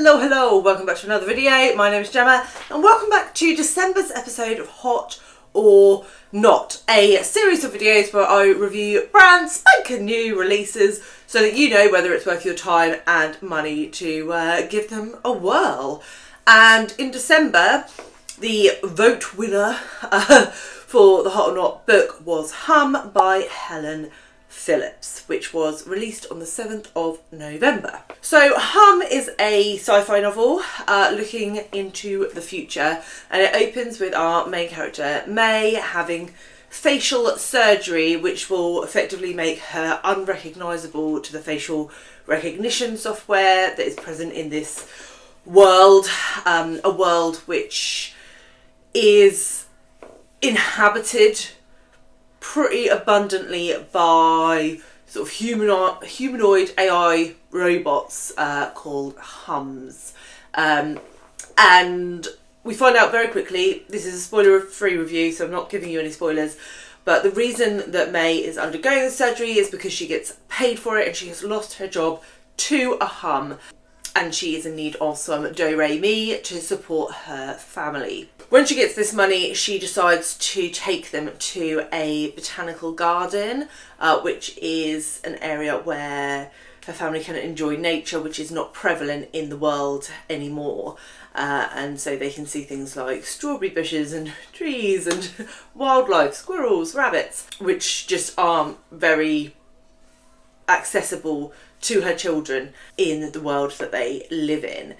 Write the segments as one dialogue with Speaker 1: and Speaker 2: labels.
Speaker 1: Hello, welcome back to another video. My name is Gemma and welcome back to December's episode of Hot or Not, a series of videos where I review brand spanking new releases so that you know whether it's worth your time and money to give them a whirl. And in December, the vote winner for the Hot or Not book was Hum by Helen Phillips, which was released on the 7th of November. So Hum is a sci-fi novel looking into the future, and it opens with our main character May having facial surgery which will effectively make her unrecognisable to the facial recognition software that is present in this world, a world which is inhabited pretty abundantly by sort of humanoid AI robots called Hums. And we find out very quickly, this is a spoiler-free review, so I'm not giving you any spoilers, but the reason that May is undergoing the surgery is because she gets paid for it and she has lost her job to a Hum, and she is in need of some do-re-mi to support her family. When she gets this money, she decides to take them to a botanical garden, which is an area where her family can enjoy nature, which is not prevalent in the world anymore. And so they can see things like strawberry bushes and trees and wildlife, squirrels, rabbits, which just aren't very accessible to her children in the world that they live in.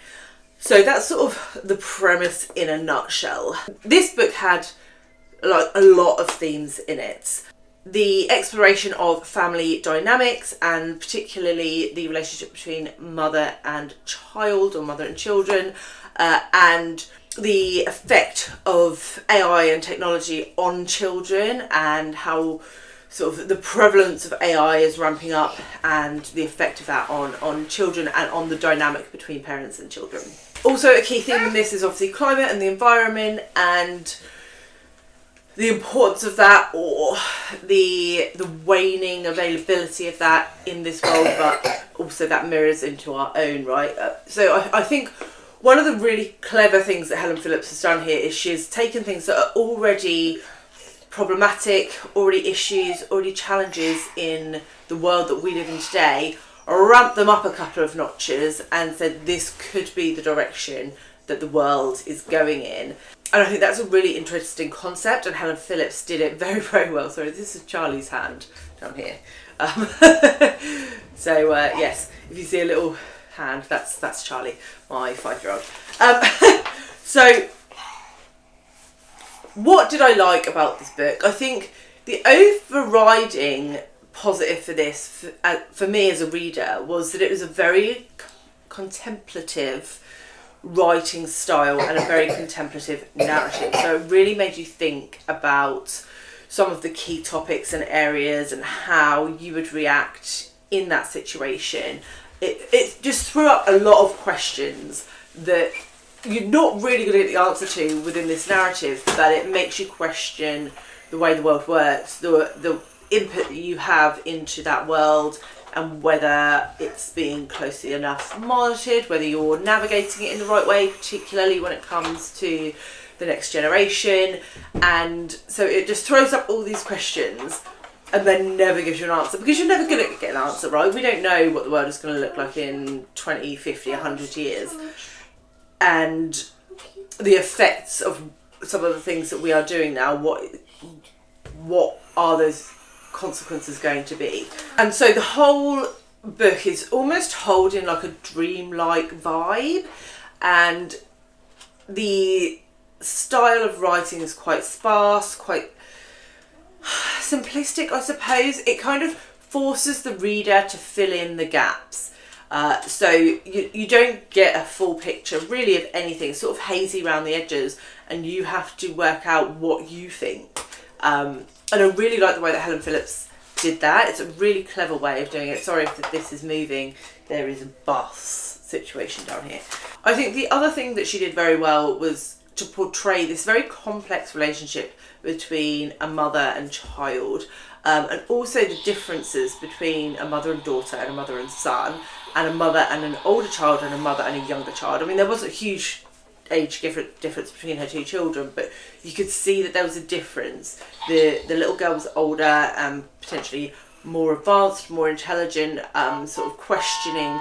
Speaker 1: So that's sort of the premise in a nutshell. This book had like a lot of themes in it. The exploration of family dynamics, and particularly the relationship between mother and child, or mother and children, and the effect of AI and technology on children, and how sort of the prevalence of AI is ramping up and the effect of that on children and on the dynamic between parents and children. Also, a key theme in this is obviously climate and the environment and the importance of that, or the waning availability of that in this world, but also that mirrors into our own, right? So I think one of the really clever things that Helen Phillips has done here is she's taken things that are already problematic, already issues, already challenges in the world that we live in today, ramped them up a couple of notches and said this could be the direction that the world is going in. And I think that's a really interesting concept, and Helen Phillips did it very, very well. Sorry, this is Charlie's hand down here. Yes, if you see a little hand, that's Charlie, my 5-year-old. So what did I like about this book? I think the overriding positive for this, for me as a reader, was that it was a very contemplative writing style and a very contemplative narrative. So it really made you think about some of the key topics and areas and how you would react in that situation. It just threw up a lot of questions that you're not really going to get the answer to within this narrative, but it makes you question the way the world works, the input that you have into that world, and whether it's being closely enough monitored, whether you're navigating it in the right way, particularly when it comes to the next generation. And so it just throws up all these questions and then never gives you an answer, because you're never going to get an answer, right? We don't know what the world is going to look like in 20, 50, 100 years. And the effects of some of the things that we are doing now, what are those consequences going to be? And so the whole book is almost holding like a dreamlike vibe, and the style of writing is quite sparse, quite simplistic, I suppose. It kind of forces the reader to fill in the gaps. So you don't get a full picture really of anything. It's sort of hazy around the edges, and you have to work out what you think. And I really like the way that Helen Phillips did that. It's a really clever way of doing it. Sorry if this is moving. There is a bus situation down here. I think the other thing that she did very well was to portray this very complex relationship between a mother and child, and also the differences between a mother and daughter and a mother and son, and a mother and an older child and a mother and a younger child. I mean, there wasn't a huge age difference between her two children, but you could see that there was a difference. The little girl was older and potentially more advanced, more intelligent, sort of questioning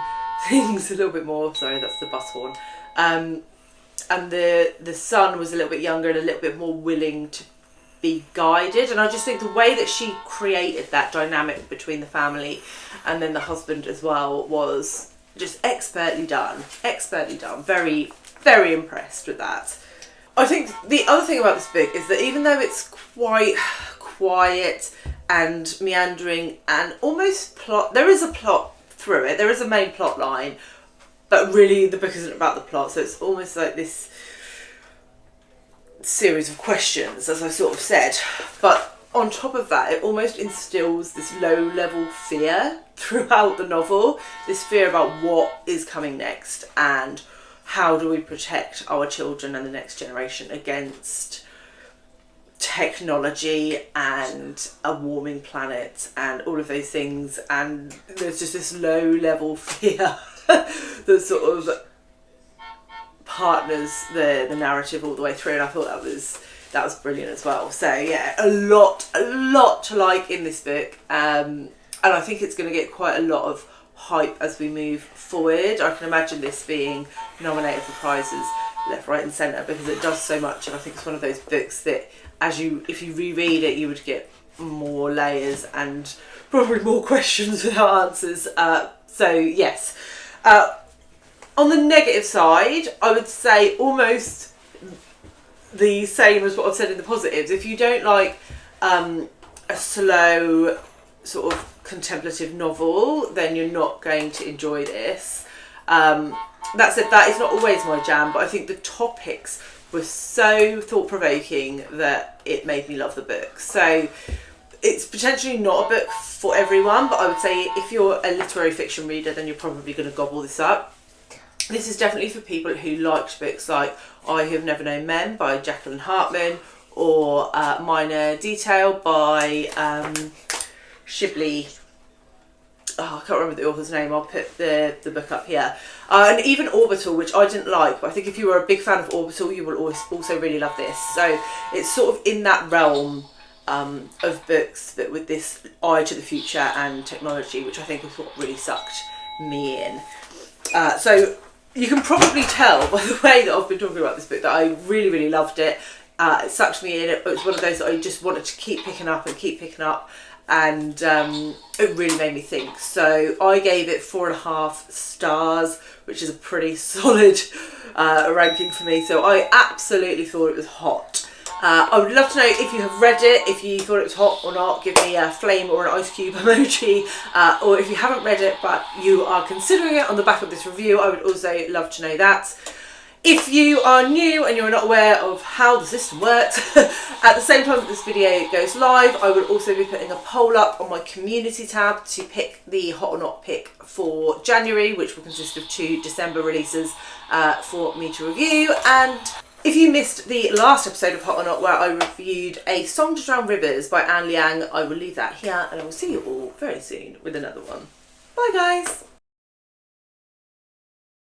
Speaker 1: things a little bit more. Sorry, that's the bus horn. And the son was a little bit younger and a little bit more willing to be guided. And I just think the way that she created that dynamic between the family and then the husband as well was just expertly done. Very, very impressed with that. I think the other thing about this book is that even though it's quite quiet and meandering and almost there is a plot through it, there is a main plot line, but really the book isn't about the plot, so it's almost like this series of questions, as I sort of said. But on top of that, it almost instills this low-level fear throughout the novel, this fear about what is coming next and how do we protect our children and the next generation against technology and a warming planet and all of those things. And there's just this low-level fear that sort of partners the narrative all the way through, and I thought that was brilliant as well. So yeah, a lot to like in this book, and I think it's going to get quite a lot of hype as we move forward. I can imagine this being nominated for prizes left, right and centre, because it does so much, and I think it's one of those books that if you reread it, you would get more layers and probably more questions without answers. So yes. On the negative side, I would say almost the same as what I've said in the positives. If you don't like a slow sort of contemplative novel, then you're not going to enjoy this. That said, that is not always my jam, but I think the topics were so thought-provoking that it made me love the book. So it's potentially not a book for everyone, but I would say if you're a literary fiction reader, then you're probably going to gobble this up. This is definitely for people who liked books like I Have Never Known Men by Jacqueline Hartman, or Minor Detail by Shibli. Oh, I can't remember the author's name. I'll put the book up here. And even Orbital, which I didn't like, but I think if you were a big fan of Orbital, you will also really love this. So it's sort of in that realm of books, but with this eye to the future and technology, which I think is what really sucked me in. So you can probably tell by the way that I've been talking about this book that I really loved it. It sucked me in. It was one of those that I just wanted to keep picking up, and it really made me think. So I gave it 4.5 stars, which is a pretty solid ranking for me. So I absolutely thought it was hot. I would love to know if you have read it, if you thought it was hot or not. Give me a flame or an ice cube emoji. Or if you haven't read it but you are considering it on the back of this review, I would also love to know that. If you are new and you're not aware of how the system works, at the same time that this video goes live, I will also be putting a poll up on my community tab to pick the hot or not pick for January, which will consist of 2 December releases for me to review. And if you missed the last episode of Hot or Not, where I reviewed A Song to Drown Rivers by Anne Liang, I will leave that here, and I will see you all very soon with another one. Bye guys!